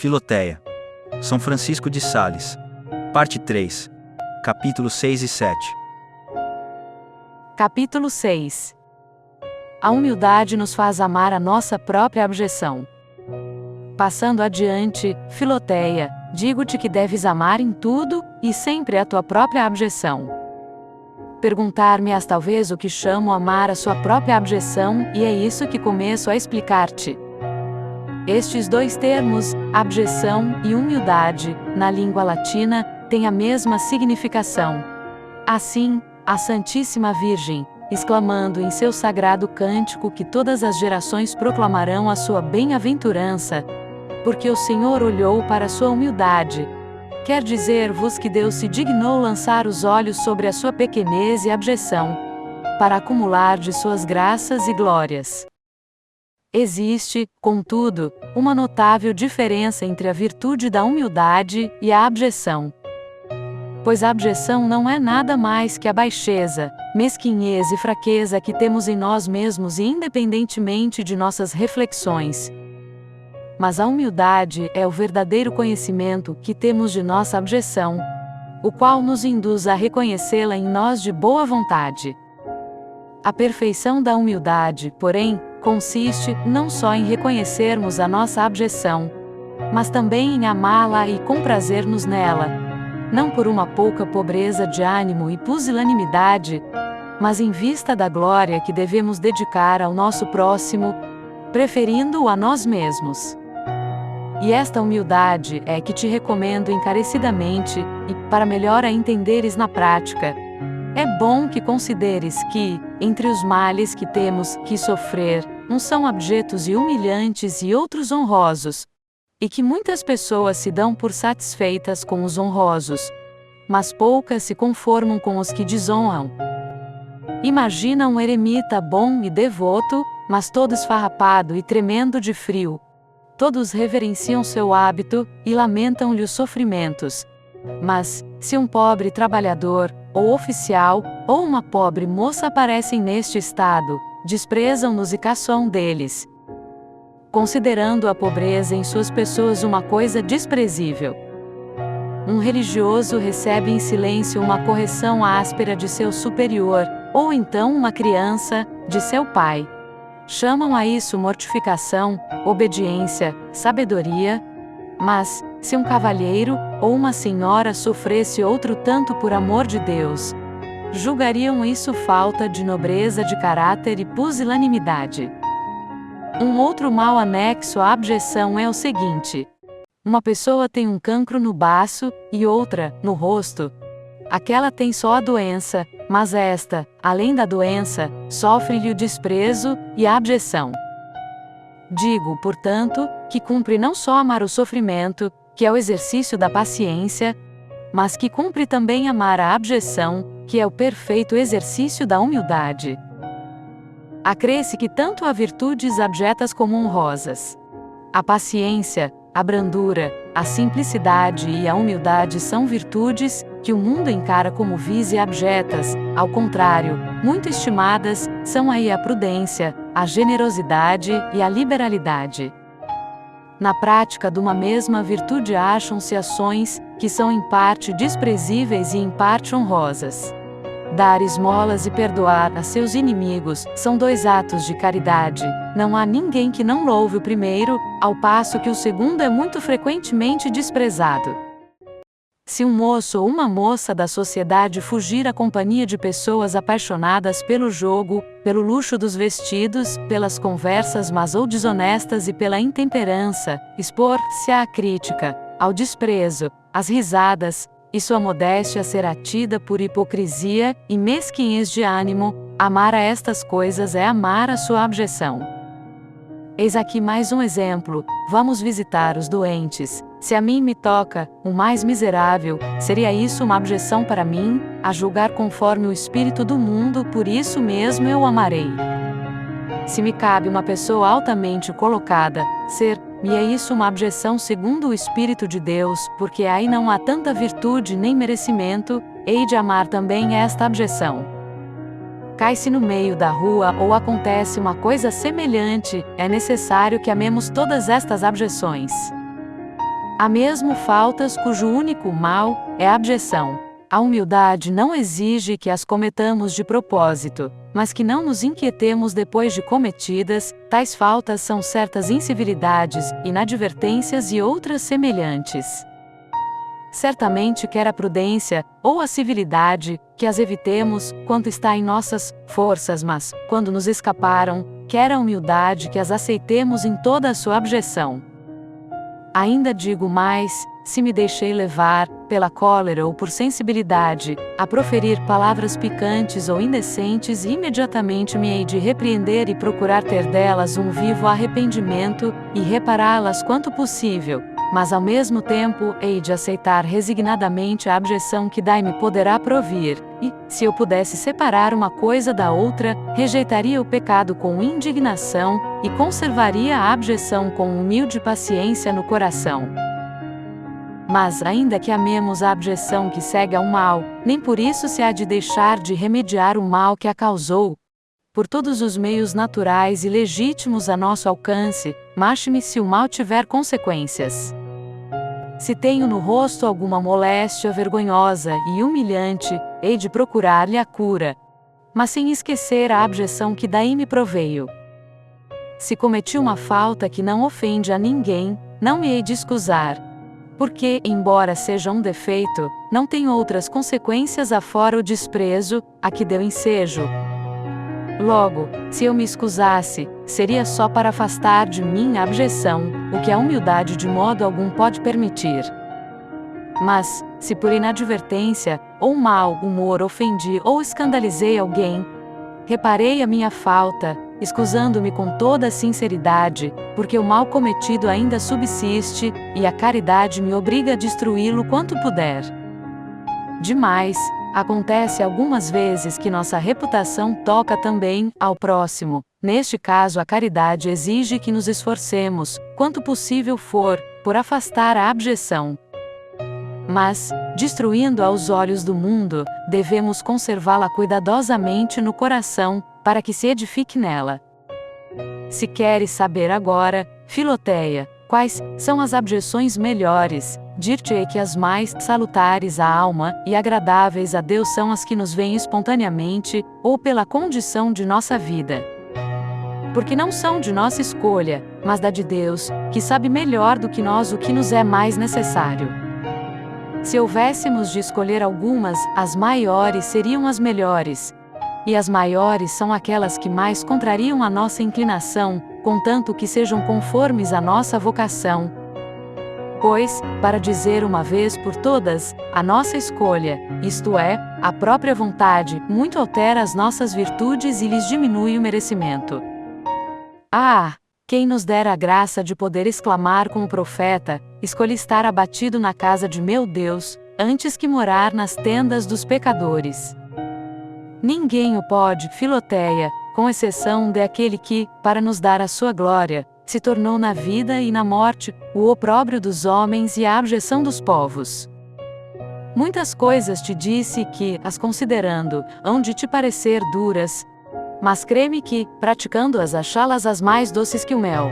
Filoteia. São Francisco de Sales. Parte 3. Capítulos 6 e 7. Capítulo 6. A humildade nos faz amar a nossa própria abjeção. Passando adiante, Filoteia, digo-te que deves amar em tudo e sempre a tua própria abjeção. Perguntar-me-ás talvez o que chamo amar a sua própria abjeção, e é isso que começo a explicar-te. Estes dois termos, abjeção e humildade, na língua latina, têm a mesma significação. Assim, a Santíssima Virgem, exclamando em seu sagrado cântico que todas as gerações proclamarão a sua bem-aventurança, porque o Senhor olhou para a sua humildade. Quer dizer-vos que Deus se dignou lançar os olhos sobre a sua pequenez e abjeção, para acumular de suas graças e glórias. Existe, contudo, uma notável diferença entre a virtude da humildade e a abjeção. Pois a abjeção não é nada mais que a baixeza, mesquinhez e fraqueza que temos em nós mesmos e independentemente de nossas reflexões. Mas a humildade é o verdadeiro conhecimento que temos de nossa abjeção, o qual nos induz a reconhecê-la em nós de boa vontade. A perfeição da humildade, porém, consiste não só em reconhecermos a nossa abjeção, mas também em amá-la e comprazer-nos nela, não por uma pouca pobreza de ânimo e pusilanimidade, mas em vista da glória que devemos dedicar ao nosso próximo, preferindo-o a nós mesmos. E esta humildade é que te recomendo encarecidamente, e, para melhor a entenderes na prática, é bom que consideres que, entre os males que temos que sofrer, uns são abjetos e humilhantes e outros honrosos, e que muitas pessoas se dão por satisfeitas com os honrosos, mas poucas se conformam com os que desonram. Imagina um eremita bom e devoto, mas todo esfarrapado e tremendo de frio. Todos reverenciam seu hábito e lamentam-lhe os sofrimentos. Mas, se um pobre trabalhador, ou oficial, ou uma pobre moça aparecem neste estado, desprezam-nos e caçoam deles, considerando a pobreza em suas pessoas uma coisa desprezível. Um religioso recebe em silêncio uma correção áspera de seu superior, ou então uma criança, de seu pai. Chamam a isso mortificação, obediência, sabedoria. Mas, se um cavalheiro, ou uma senhora sofresse outro tanto por amor de Deus, julgariam isso falta de nobreza de caráter e pusilanimidade. Um outro mal anexo à abjeção é o seguinte: uma pessoa tem um cancro no baço, e outra, no rosto. Aquela tem só a doença, mas esta, além da doença, sofre-lhe o desprezo e a abjeção. Digo, portanto, que cumpre não só amar o sofrimento, que é o exercício da paciência, mas que cumpre também amar a abjeção, que é o perfeito exercício da humildade. Acresce que tanto há virtudes abjetas como honrosas. A paciência, a brandura, a simplicidade e a humildade são virtudes que o mundo encara como vis e abjetas, ao contrário, muito estimadas, são aí a prudência, a generosidade e a liberalidade. Na prática de uma mesma virtude acham-se ações que são em parte desprezíveis e em parte honrosas. Dar esmolas e perdoar a seus inimigos são dois atos de caridade. Não há ninguém que não louve o primeiro, ao passo que o segundo é muito frequentemente desprezado. Se um moço ou uma moça da sociedade fugir à companhia de pessoas apaixonadas pelo jogo, pelo luxo dos vestidos, pelas conversas más ou desonestas e pela intemperança, expor-se à crítica, ao desprezo, às risadas, e sua modéstia será tida por hipocrisia e mesquinhez de ânimo, amar a estas coisas é amar a sua abjeção. Eis aqui mais um exemplo: vamos visitar os doentes. Se a mim me toca, o mais miserável, seria isso uma abjeção para mim, a julgar conforme o espírito do mundo, por isso mesmo eu amarei. Se me cabe uma pessoa altamente colocada, ser-me é isso uma abjeção segundo o Espírito de Deus, porque aí não há tanta virtude nem merecimento, hei de amar também esta abjeção. Cai-se no meio da rua ou acontece uma coisa semelhante, é necessário que amemos todas estas abjeções. Há mesmo faltas cujo único mal é a abjeção. A humildade não exige que as cometamos de propósito, mas que não nos inquietemos depois de cometidas. Tais faltas são certas incivilidades, inadvertências e outras semelhantes. Certamente quer a prudência, ou a civilidade, que as evitemos, quanto está em nossas forças, mas, quando nos escaparam, quer a humildade que as aceitemos em toda a sua abjeção. Ainda digo mais, se me deixei levar, pela cólera ou por sensibilidade, a proferir palavras picantes ou indecentes, imediatamente me hei de repreender e procurar ter delas um vivo arrependimento, e repará-las quanto possível, mas ao mesmo tempo hei de aceitar resignadamente a abjeção que daí me poderá provir, e, se eu pudesse separar uma coisa da outra, rejeitaria o pecado com indignação, e conservaria a abjeção com humilde paciência no coração. Mas, ainda que amemos a abjeção que segue ao mal, nem por isso se há de deixar de remediar o mal que a causou. Por todos os meios naturais e legítimos a nosso alcance, máxime se o mal tiver consequências. Se tenho no rosto alguma moléstia vergonhosa e humilhante, hei de procurar-lhe a cura, mas sem esquecer a abjeção que daí me proveio. Se cometi uma falta que não ofende a ninguém, não me hei de excusar, porque, embora seja um defeito, não tem outras consequências afora o desprezo, a que deu ensejo. Logo, se eu me excusasse, seria só para afastar de mim a abjeção, o que a humildade de modo algum pode permitir. Mas, se por inadvertência, ou mau humor ofendi ou escandalizei alguém, reparei a minha falta, excusando-me com toda a sinceridade, porque o mal cometido ainda subsiste, e a caridade me obriga a destruí-lo quanto puder. Demais, acontece algumas vezes que nossa reputação toca também ao próximo. Neste caso, a caridade exige que nos esforcemos, quanto possível for, por afastar a abjeção. Mas, destruindo aos olhos do mundo, devemos conservá-la cuidadosamente no coração, para que se edifique nela. Se queres saber agora, Filoteia, quais são as abjeções melhores, dir-te-ei que as mais salutares à alma e agradáveis a Deus são as que nos vêm espontaneamente, ou pela condição de nossa vida. Porque não são de nossa escolha, mas da de Deus, que sabe melhor do que nós o que nos é mais necessário. Se houvéssemos de escolher algumas, as maiores seriam as melhores. E as maiores são aquelas que mais contrariam a nossa inclinação, contanto que sejam conformes à nossa vocação. Pois, para dizer uma vez por todas, a nossa escolha, isto é, a própria vontade, muito altera as nossas virtudes e lhes diminui o merecimento. Ah! Quem nos dera a graça de poder exclamar com o profeta: escolhi estar abatido na casa de meu Deus, antes que morar nas tendas dos pecadores. Ninguém o pode, Filoteia, com exceção daquele que, para nos dar a sua glória, se tornou na vida e na morte, o opróbrio dos homens e a abjeção dos povos. Muitas coisas te disse que, as considerando, hão de te parecer duras, mas crê-me que, praticando-as, achá-las as mais doces que o mel.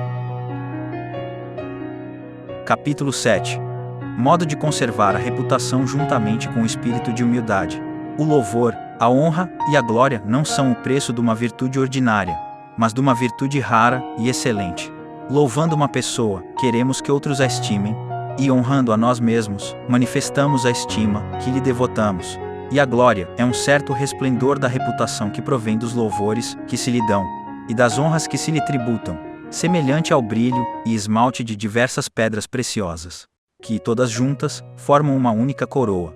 Capítulo 7. Modo de conservar a reputação juntamente com o espírito de humildade. O louvor, a honra e a glória não são o preço de uma virtude ordinária, mas de uma virtude rara e excelente. Louvando uma pessoa, queremos que outros a estimem, e honrando a nós mesmos, manifestamos a estima que lhe devotamos. E a glória é um certo resplendor da reputação que provém dos louvores que se lhe dão, e das honras que se lhe tributam, semelhante ao brilho e esmalte de diversas pedras preciosas, que, todas juntas, formam uma única coroa.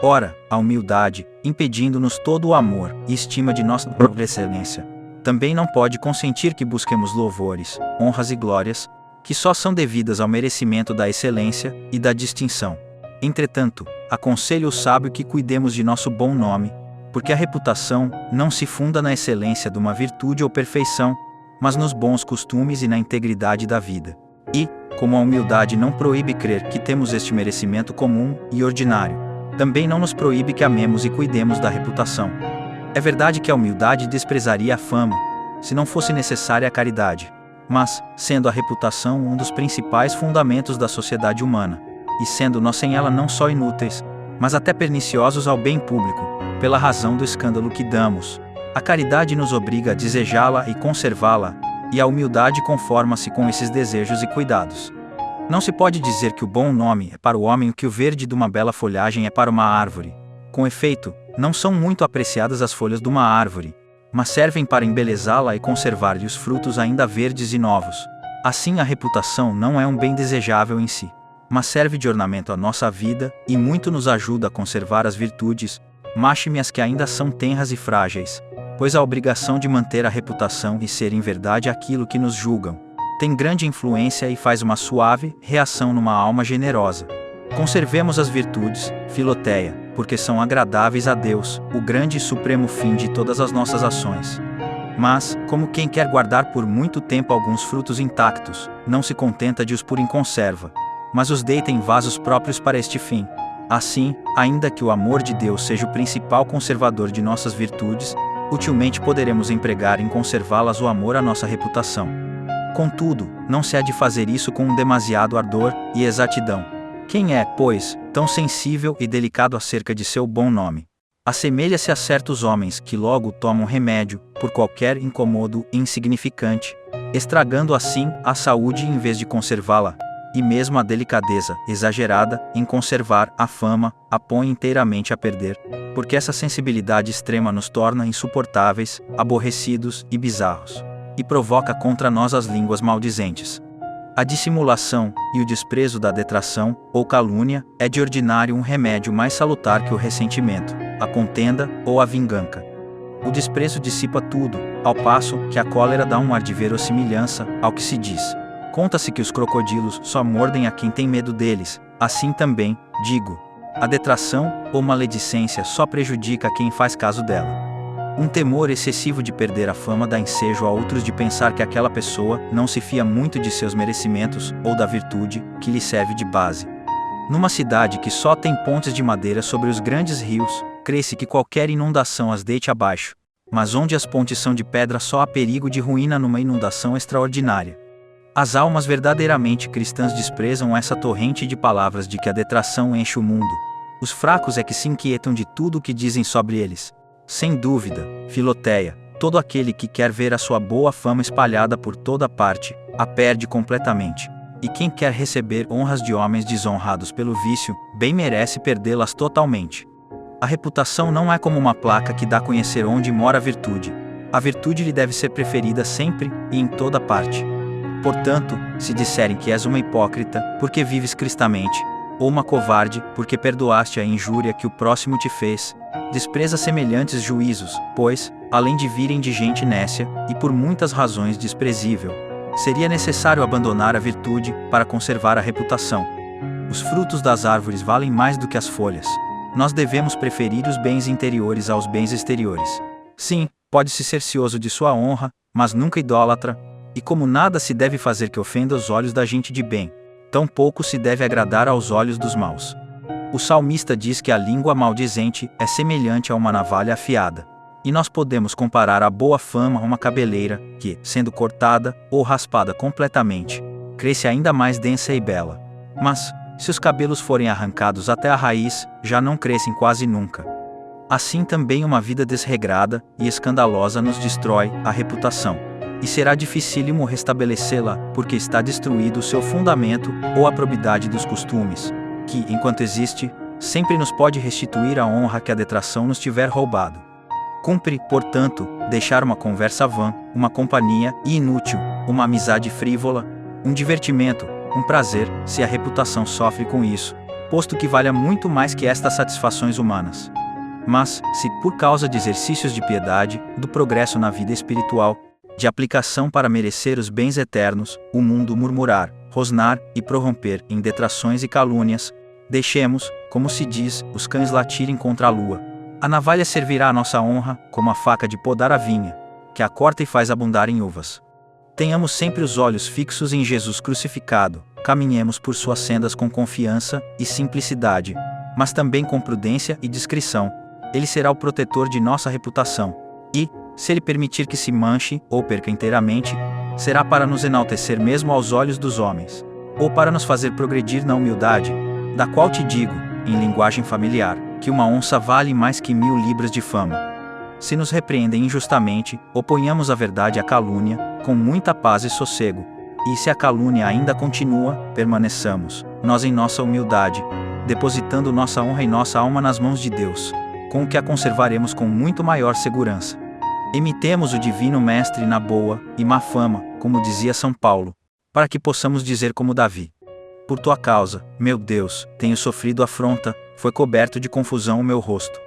Ora, a humildade, impedindo-nos todo o amor e estima de nossa própria excelência, também não pode consentir que busquemos louvores, honras e glórias, que só são devidas ao merecimento da excelência e da distinção. Entretanto, aconselho o sábio que cuidemos de nosso bom nome, porque a reputação não se funda na excelência de uma virtude ou perfeição, mas nos bons costumes e na integridade da vida. E, como a humildade não proíbe crer que temos este merecimento comum e ordinário, também não nos proíbe que amemos e cuidemos da reputação. É verdade que a humildade desprezaria a fama, se não fosse necessária a caridade. Mas, sendo a reputação um dos principais fundamentos da sociedade humana, e sendo nós sem ela não só inúteis, mas até perniciosos ao bem público, pela razão do escândalo que damos. A caridade nos obriga a desejá-la e conservá-la, e a humildade conforma-se com esses desejos e cuidados. Não se pode dizer que o bom nome é para o homem o que o verde de uma bela folhagem é para uma árvore. Com efeito, não são muito apreciadas as folhas de uma árvore, mas servem para embelezá-la e conservar-lhe os frutos ainda verdes e novos. Assim, a reputação não é um bem desejável em si, mas serve de ornamento à nossa vida, e muito nos ajuda a conservar as virtudes, máxime as que ainda são tenras e frágeis, pois a obrigação de manter a reputação e ser em verdade aquilo que nos julgam, tem grande influência e faz uma suave reação numa alma generosa. Conservemos as virtudes, Filoteia, porque são agradáveis a Deus, o grande e supremo fim de todas as nossas ações. Mas, como quem quer guardar por muito tempo alguns frutos intactos, não se contenta de os pôr em conserva, mas os deita em vasos próprios para este fim. Assim, ainda que o amor de Deus seja o principal conservador de nossas virtudes, utilmente poderemos empregar em conservá-las o amor à nossa reputação. Contudo, não se há de fazer isso com um demasiado ardor e exatidão. Quem é, pois, tão sensível e delicado acerca de seu bom nome? Assemelha-se a certos homens que logo tomam remédio, por qualquer incomodo insignificante, estragando assim a saúde em vez de conservá-la, e mesmo a delicadeza exagerada em conservar a fama a põe inteiramente a perder, porque essa sensibilidade extrema nos torna insuportáveis, aborrecidos e bizarros, e provoca contra nós as línguas maldizentes. A dissimulação e o desprezo da detração ou calúnia é de ordinário um remédio mais salutar que o ressentimento, a contenda ou a vingança. O desprezo dissipa tudo, ao passo que a cólera dá um ar de verossimilhança ao que se diz. Conta-se que os crocodilos só mordem a quem tem medo deles, assim também, digo, a detração ou maledicência só prejudica a quem faz caso dela. Um temor excessivo de perder a fama dá ensejo a outros de pensar que aquela pessoa não se fia muito de seus merecimentos ou da virtude que lhe serve de base. Numa cidade que só tem pontes de madeira sobre os grandes rios, crê-se que qualquer inundação as deite abaixo, mas onde as pontes são de pedra só há perigo de ruína numa inundação extraordinária. As almas verdadeiramente cristãs desprezam essa torrente de palavras de que a detração enche o mundo. Os fracos é que se inquietam de tudo o que dizem sobre eles. Sem dúvida, Filoteia, todo aquele que quer ver a sua boa fama espalhada por toda parte, a perde completamente. E quem quer receber honras de homens desonrados pelo vício, bem merece perdê-las totalmente. A reputação não é como uma placa que dá a conhecer onde mora a virtude. A virtude lhe deve ser preferida sempre e em toda parte. Portanto, se disserem que és uma hipócrita, porque vives cristamente, ou uma covarde, porque perdoaste a injúria que o próximo te fez, despreza semelhantes juízos, pois, além de virem de gente nécia, e por muitas razões desprezível, seria necessário abandonar a virtude para conservar a reputação. Os frutos das árvores valem mais do que as folhas. Nós devemos preferir os bens interiores aos bens exteriores. Sim, pode-se ser cioso de sua honra, mas nunca idólatra, e como nada se deve fazer que ofenda os olhos da gente de bem, tampouco se deve agradar aos olhos dos maus. O salmista diz que a língua maldizente é semelhante a uma navalha afiada. E nós podemos comparar a boa fama a uma cabeleira, que, sendo cortada ou raspada completamente, cresce ainda mais densa e bela. Mas, se os cabelos forem arrancados até a raiz, já não crescem quase nunca. Assim também uma vida desregrada e escandalosa nos destrói a reputação. E será dificílimo restabelecê-la, porque está destruído o seu fundamento ou a probidade dos costumes, que, enquanto existe, sempre nos pode restituir a honra que a detração nos tiver roubado. Cumpre, portanto, deixar uma conversa vã, uma companhia inútil, uma amizade frívola, um divertimento, um prazer, se a reputação sofre com isso, posto que valha muito mais que estas satisfações humanas. Mas, se por causa de exercícios de piedade, do progresso na vida espiritual, de aplicação para merecer os bens eternos, o mundo murmurar, rosnar e prorromper em detrações e calúnias, deixemos, como se diz, os cães latirem contra a lua. A navalha servirá à nossa honra, como a faca de podar a vinha, que a corta e faz abundar em uvas. Tenhamos sempre os olhos fixos em Jesus crucificado, caminhemos por suas sendas com confiança e simplicidade, mas também com prudência e discrição. Ele será o protetor de nossa reputação. E, se ele permitir que se manche ou perca inteiramente, será para nos enaltecer mesmo aos olhos dos homens, ou para nos fazer progredir na humildade, Da qual te digo, em linguagem familiar, que uma onça vale mais que 1000 libras de fama. Se nos repreendem injustamente, oponhamos a verdade à calúnia, com muita paz e sossego. E se a calúnia ainda continua, permaneçamos, nós em nossa humildade, depositando nossa honra e nossa alma nas mãos de Deus, com o que a conservaremos com muito maior segurança. Imitemos o Divino Mestre na boa e má fama, como dizia São Paulo, para que possamos dizer como Davi: por tua causa, meu Deus, tenho sofrido afronta, foi coberto de confusão o meu rosto.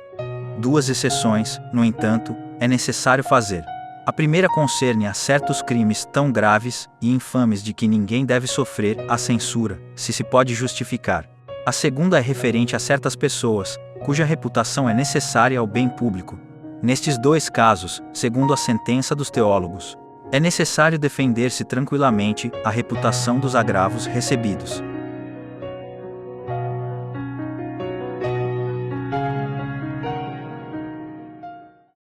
2 exceções, no entanto, é necessário fazer. A primeira concerne a certos crimes tão graves e infames de que ninguém deve sofrer a censura, se pode justificar. A segunda é referente a certas pessoas, cuja reputação é necessária ao bem público. Nestes 2 casos, segundo a sentença dos teólogos, é necessário defender-se tranquilamente a reputação dos agravos recebidos.